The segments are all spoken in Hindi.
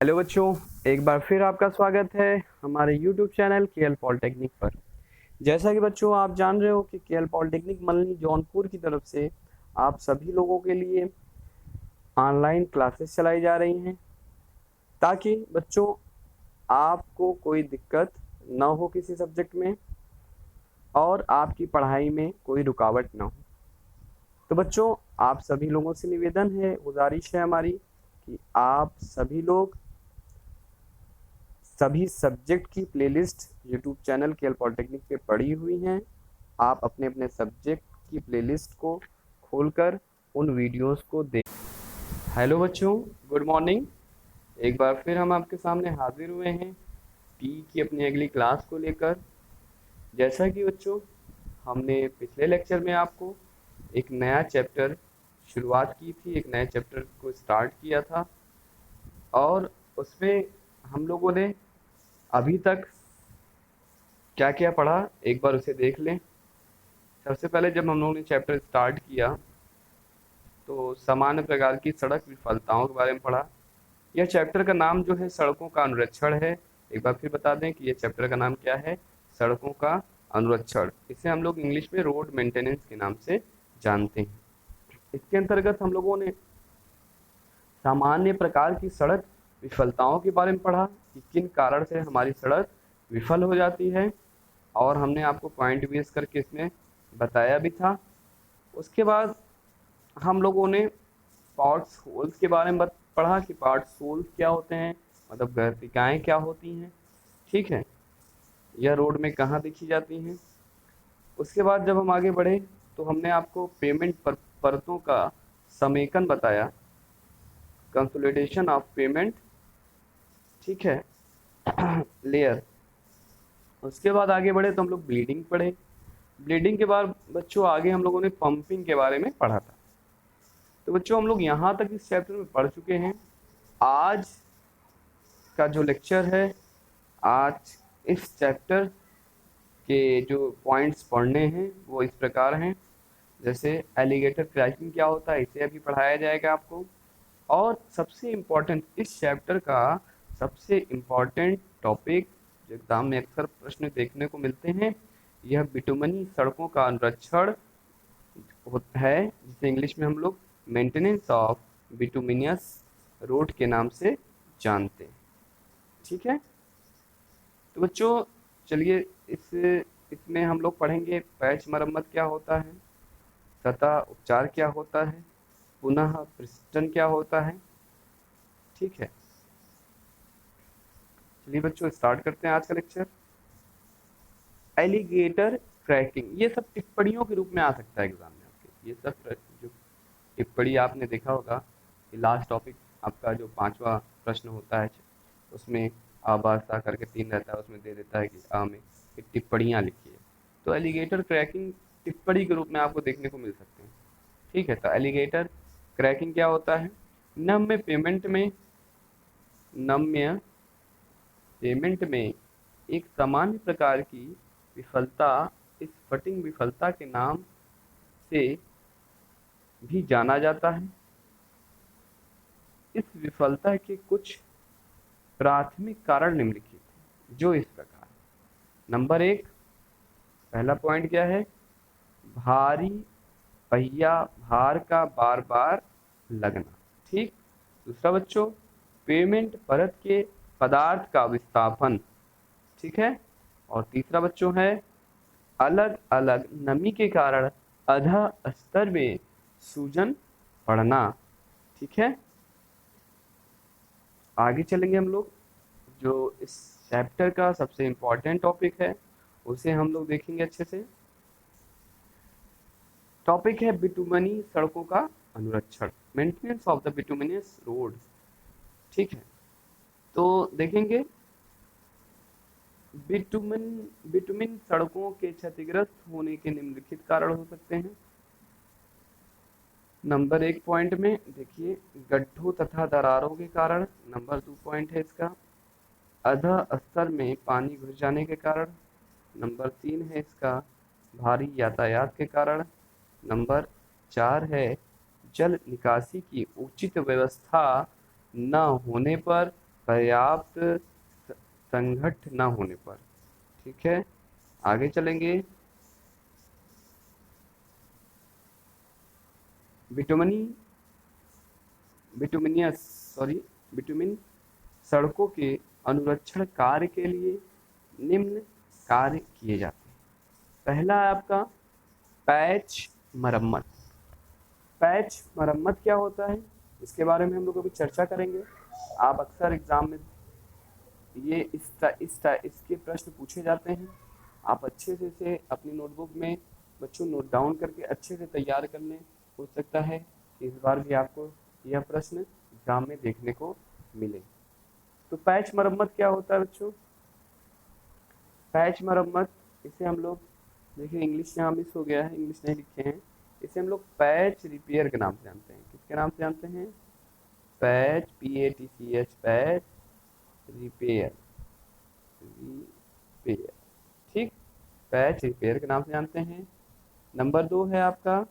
हेलो बच्चों, एक बार फिर आपका स्वागत है हमारे YouTube चैनल केएल पॉलिटेक्निक पर। जैसा कि बच्चों आप जान रहे हो कि केएल पॉलिटेक्निक मल्ली जौनपुर की तरफ से आप सभी लोगों के लिए ऑनलाइन क्लासेस चलाई जा रही हैं, ताकि बच्चों आपको कोई दिक्कत न हो किसी सब्जेक्ट में और आपकी पढ़ाई में कोई रुकावट न हो। तो बच्चों आप सभी लोगों से निवेदन है, गुजारिश है हमारी कि आप सभी लोग सभी सब्जेक्ट की playlist YouTube channel KL polytechnic पे पड़ी हुई हैं। आप अपने अपने सब्जेक्ट की प्लेलिस्ट को खोलकर उन वीडियोस को देख। हेलो बच्चों, गुड मॉर्निंग। एक बार फिर हम आपके सामने हाजिर हुए हैं पी की अपनी अगली क्लास को लेकर। जैसा कि बच्चों हमने पिछले लेक्चर में आपको एक नया चैप्टर शुरुआत की थी, एक नए चैप्टर को स्टार्ट किया था और उसमें हम लोगों ने अभी तक क्या क्या पढ़ा एक बार उसे देख लें। सबसे पहले जब हम लोगों ने चैप्टर स्टार्ट किया तो सामान्य प्रकार की सड़क विफलताओं के बारे में पढ़ा। यह चैप्टर का नाम जो है सड़कों का अनुरक्षण है। एक बार फिर बता दें कि यह चैप्टर का नाम क्या है, सड़कों का अनुरक्षण। इसे हम लोग इंग्लिश में रोड मेंटेनेंस के नाम से जानते हैं। इसके अंतर्गत हम लोगों ने सामान्य प्रकार की सड़क विफलताओं के बारे में पढ़ा कि किन कारण से हमारी सड़क विफल हो जाती है, और हमने आपको पॉइंट बेस करके इसमें बताया भी था। उसके बाद हम लोगों ने पार्ट्स होल्स के बारे में पढ़ा कि पार्ट्स होल्स क्या होते हैं, मतलब गर्तिकाएँ क्या होती हैं, ठीक है, यह रोड में कहाँ देखी जाती हैं। उसके बाद जब हम आगे बढ़े तो हमने आपको पेमेंट परतों का समेकन बताया, कंसोलिडेशन ऑफ पेमेंट, ठीक है, लेयर। उसके बाद आगे बढ़े तो हम लोग ब्लीडिंग पढ़े। ब्लीडिंग के बाद बच्चों आगे हम लोगों ने पंपिंग के बारे में पढ़ा था। तो बच्चों हम लोग यहाँ तक इस चैप्टर में पढ़ चुके हैं। आज का जो लेक्चर है, आज इस चैप्टर के जो पॉइंट्स पढ़ने हैं वो इस प्रकार हैं। जैसे एलिगेटर क्रैकिंग क्या होता है, इसे अभी पढ़ाया जाएगा आपको। और सबसे इम्पोर्टेंट इस चैप्टर का सबसे इम्पोर्टेंट टॉपिक जो एग्जाम में अक्सर प्रश्न देखने को मिलते हैं, यह बिटुमनी सड़कों का अनुरक्षण होता है, जिसे इंग्लिश में हम लोग मेंटेनेंस ऑफ बिटुमिनियस रोड के नाम से जानते हैं, ठीक है। तो बच्चों चलिए इसमें हम लोग पढ़ेंगे पैच मरम्मत क्या होता है, सतह उपचार क्या होता है, पुनः पृष्ठन क्या होता है, ठीक है। चलिए बच्चों स्टार्ट करते हैं आज का लेक्चर। एलिगेटर क्रैकिंग, ये सब टिप्पणियों के रूप में आ सकता है एग्जाम में आपके। ये सब जो टिप्पणी आपने देखा होगा कि लास्ट टॉपिक आपका जो 5वां प्रश्न होता है उसमें आबासा करके 3 रहता है, उसमें दे देता है कि आ में एक टिप्पणियाँ लिखिए। तो एलिगेटर क्रैकिंग टिप्पणी के रूप में आपको देखने को मिल सकते हैं, ठीक है। तो एलिगेटर क्रैकिंग क्या होता है, नम्य पेमेंट में एक सामान्य प्रकार की विफलता इस फटिंग विफलता के नाम से भी जाना जाता है। इस विफलता के कुछ प्राथमिक कारण निम्नलिखित हैं, जो इस प्रकार। नंबर 1, पहला पॉइंट क्या है, भारी पहिया भार का बार बार लगना, ठीक। दूसरा बच्चों, पेमेंट परत के पदार्थ का विस्थापन, ठीक है। और तीसरा बच्चों है अलग अलग नमी के कारण अधः स्तर में सूजन पड़ना, ठीक है। आगे चलेंगे हम लोग, जो इस चैप्टर का सबसे इम्पोर्टेंट टॉपिक है उसे हम लोग देखेंगे अच्छे से। टॉपिक है बिटुमनी सड़कों का अनुरक्षण, मेंटेनेंस ऑफ द बिटुमिनियस रोड, ठीक है। तो देखेंगे बिटुमिन सड़कों के क्षतिग्रस्त होने के निम्नलिखित कारण हो सकते हैं। नंबर 1 पॉइंट में देखिए गड्ढों तथा दरारों के कारण। नंबर 2 पॉइंट है इसका अधः स्तर में पानी घुस जाने के कारण। नंबर 3 है इसका भारी यातायात के कारण। नंबर 4 है जल निकासी की उचित व्यवस्था न होने पर। पर्याप्त संघट्ट न होने पर। ठीक है, आगे चलेंगे। बिटुमनी बिटुमिनियस सॉरी बिटुमिन सड़कों के अनुरक्षण कार्य के लिए निम्न कार्य किए जाते हैं। पहला है आपका पैच मरम्मत। पैच मरम्मत क्या होता है, इसके बारे में हम लोग अभी चर्चा करेंगे। आप अक्सर एग्जाम में ये इसके प्रश्न पूछे जाते हैं। आप अच्छे से इसे अपनी नोटबुक में बच्चों नोट डाउन करके अच्छे से तैयार कर लें। हो सकता है कि इस बार भी आपको यह प्रश्न एग्जाम में देखने को मिले। तो पैच मरम्मत क्या होता है बच्चों? पैच मरम्मत, इसे हम लोग देखिए इंग्लिश यहाँ मिस हो गया है, इंग्लिश नहीं लिखे हैं। इसे हम लोग पैच रिपेयर के नाम से जानते हैं। किसके नाम से जानते हैं? Patch, PATCH, patch repair. ठीक, पैच रिपेयर के नाम से जानते हैं। नंबर 2 है आपका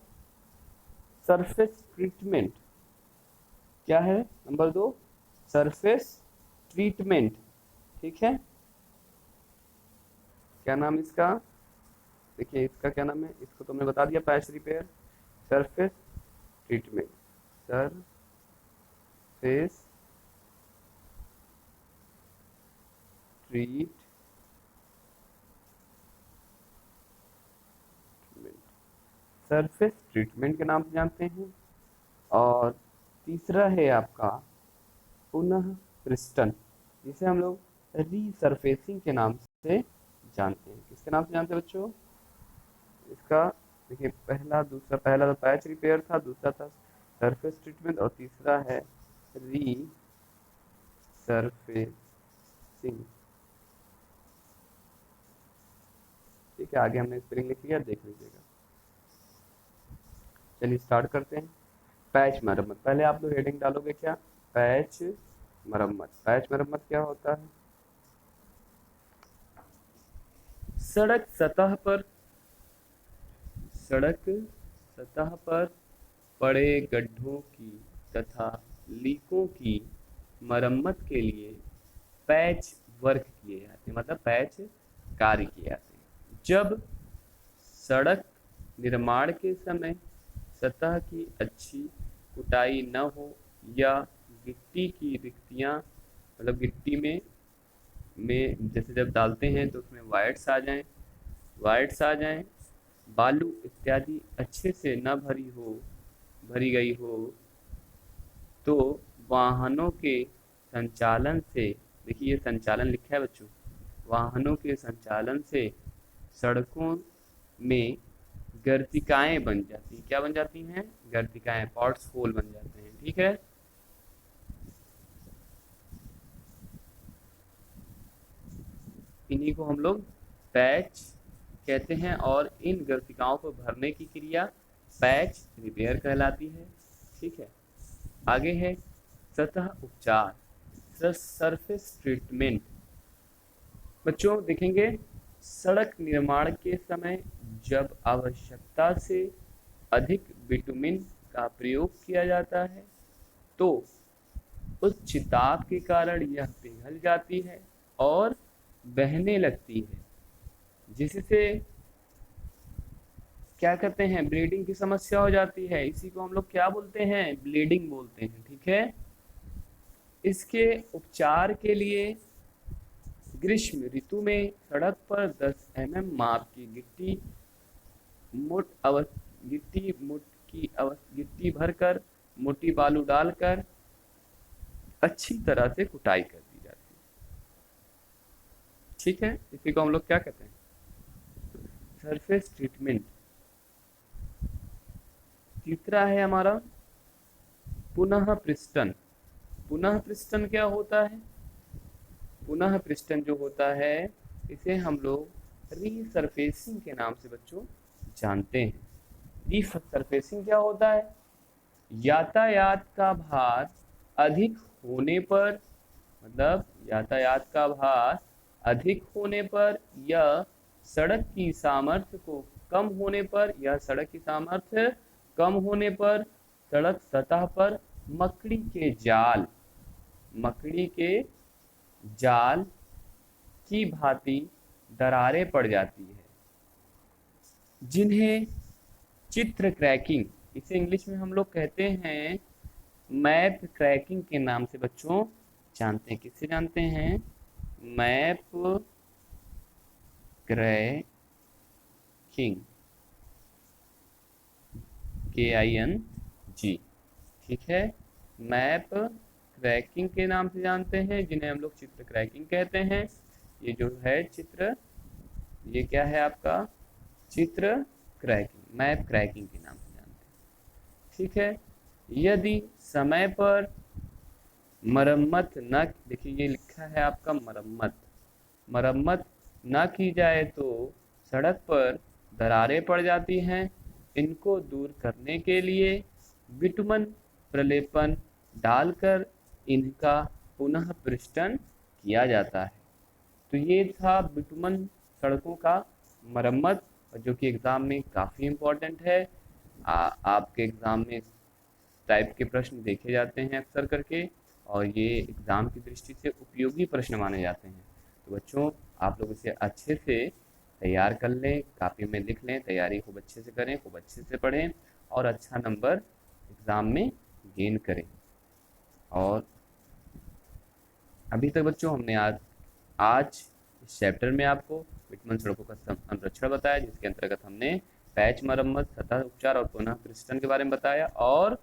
सरफेस ट्रीटमेंट। क्या है नंबर 2? Surface treatment. ठीक है, क्या नाम इसका? देखिए इसका क्या नाम है, इसको तो हमने बता दिया, patch repair. Surface treatment, surface treatment. Surface treatment के नाम से जानते हैं। और तीसरा है आपका पुनः पृष्ठन, जिसे हम लोग रीसरफेसिंग के नाम से जानते हैं। किसके नाम से जानते हैं बच्चों? इसका देखिए पहला तो पैच रिपेयर था, दूसरा था सरफेस ट्रीटमेंट और तीसरा है रीसरफेसिंग। ठीक है, आगे हमने स्पेलिंग लिख लिया, देख लीजिएगा। चलिए स्टार्ट करते हैं। पैच मरम्मत, पहले आप लोग हेडिंग डालोगे क्या? पैच मरम्मत। पैच मरम्मत क्या होता है? सड़क सतह पर पड़े गड्ढों की तथा लीकों की मरम्मत के लिए पैच वर्क किए जाते हैं, मतलब पैच कार्य किए जाते हैं। जब सड़क निर्माण के समय सतह की अच्छी कुटाई न हो या गिट्टी की रिक्तियां, मतलब गिट्टी में जैसे जब डालते हैं तो उसमें वाइट्स आ जाएं, बालू इत्यादि अच्छे से न भरी गई हो, तो वाहनों के संचालन से, देखिए ये संचालन लिखा है बच्चों, वाहनों के संचालन से सड़कों में गर्तिकाएं बन जाती हैं। क्या बन जाती हैं? गर्तिकाएं, पॉट्स होल बन जाते हैं। ठीक है, इन्हीं को हम लोग पैच कहते हैं और इन गर्तिकाओं को भरने की क्रिया पैच रिपेयर कहलाती है। ठीक है, आगे है सतह उपचार, सरफेस ट्रीटमेंट। बच्चों देखेंगे, सड़क निर्माण के समय जब आवश्यकता से अधिक बिटुमिन का प्रयोग किया जाता है तो उच्च दाब के कारण यह पिघल जाती है और बहने लगती है, जिससे क्या कहते हैं? ब्लीडिंग की समस्या हो जाती है। इसी को हम लोग क्या बोलते हैं? ब्लीडिंग बोलते हैं। ठीक है, इसके उपचार के लिए ग्रीष्म ऋतु में सड़क पर 10 mm माप की गिट्टी भरकर मोटी बालू डालकर अच्छी तरह से कुटाई कर दी जाती है। ठीक है, इसी को हम लोग क्या कहते हैं? Surface treatment. तीसरा है हमारा पुनः पृष्ठन। पुनः पृष्ठन क्या होता है? पुनः पृष्ठन जो होता है इसे हम लोग रीसरफेसिंग के नाम से बच्चों जानते हैं। रीसरफेसिंग क्या होता है? यातायात का भार अधिक होने पर, मतलब यातायात का भार अधिक होने पर या सड़क की सामर्थ्य कम होने पर सड़क सतह पर मकड़ी के जाल की भांति दरारें पड़ जाती है, जिन्हें चित्र क्रैकिंग, इसे इंग्लिश में हम लोग कहते हैं मैप क्रैकिंग के नाम से बच्चों जानते हैं। किससे जानते हैं? मैप क्रैकिंग, KING, ठीक है। मैप क्रैकिंग के नाम से जानते हैं, जिन्हें हम लोग चित्र क्रैकिंग कहते हैं। ये जो है चित्र, ये क्या है आपका? चित्र क्रैकिंग, मैप क्रैकिंग के नाम से जानते हैं, ठीक है। यदि समय पर मरम्मत न, देखिए ये लिखा है आपका मरम्मत न की जाए तो सड़क पर दरारें पड़ जाती हैं। इनको दूर करने के लिए बिटुमन प्रलेपन डालकर इनका पुनः पृष्ठन किया जाता है। तो ये था बिटुमन सड़कों का मरम्मत, जो कि एग्ज़ाम में काफ़ी इम्पोर्टेंट है। आपके एग्ज़ाम में इस टाइप के प्रश्न देखे जाते हैं अक्सर करके, और ये एग्ज़ाम की दृष्टि से उपयोगी प्रश्न माने जाते हैं। तो बच्चों, आप लोग इसे अच्छे से तैयार कर लें, कापी में लिख लें, तैयारी खूब अच्छे से करें, खूब अच्छे से पढ़ें और अच्छा नंबर एग्ज़ाम में गेन करें। और अभी तक बच्चों हमने आज इस चैप्टर में आपको बिटुमन सड़कों का संरक्षण बताया, जिसके अंतर्गत हमने पैच मरम्मत, सतह उपचार और पुनः पृष्ठन के बारे में बताया, और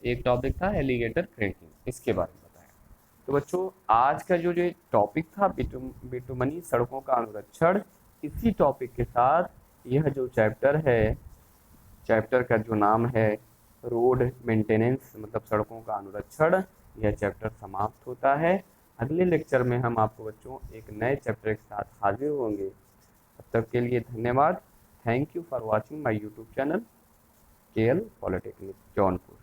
एक टॉपिक था एलिगेटर क्रैकिंग, इसके बारे में बताया। तो बच्चों, आज का जो टॉपिक था बिटुमनी सड़कों का अनुरक्षण, इसी टॉपिक के साथ यह जो चैप्टर है, चैप्टर का जो नाम है रोड मेंटेनेंस, मतलब सड़कों का अनुरक्षण, यह चैप्टर समाप्त होता है। अगले लेक्चर में हम आपको बच्चों एक नए चैप्टर के साथ हाजिर होंगे। तब तक के लिए धन्यवाद। Thank you for watching my YouTube channel KL polytechnic Jaunpur.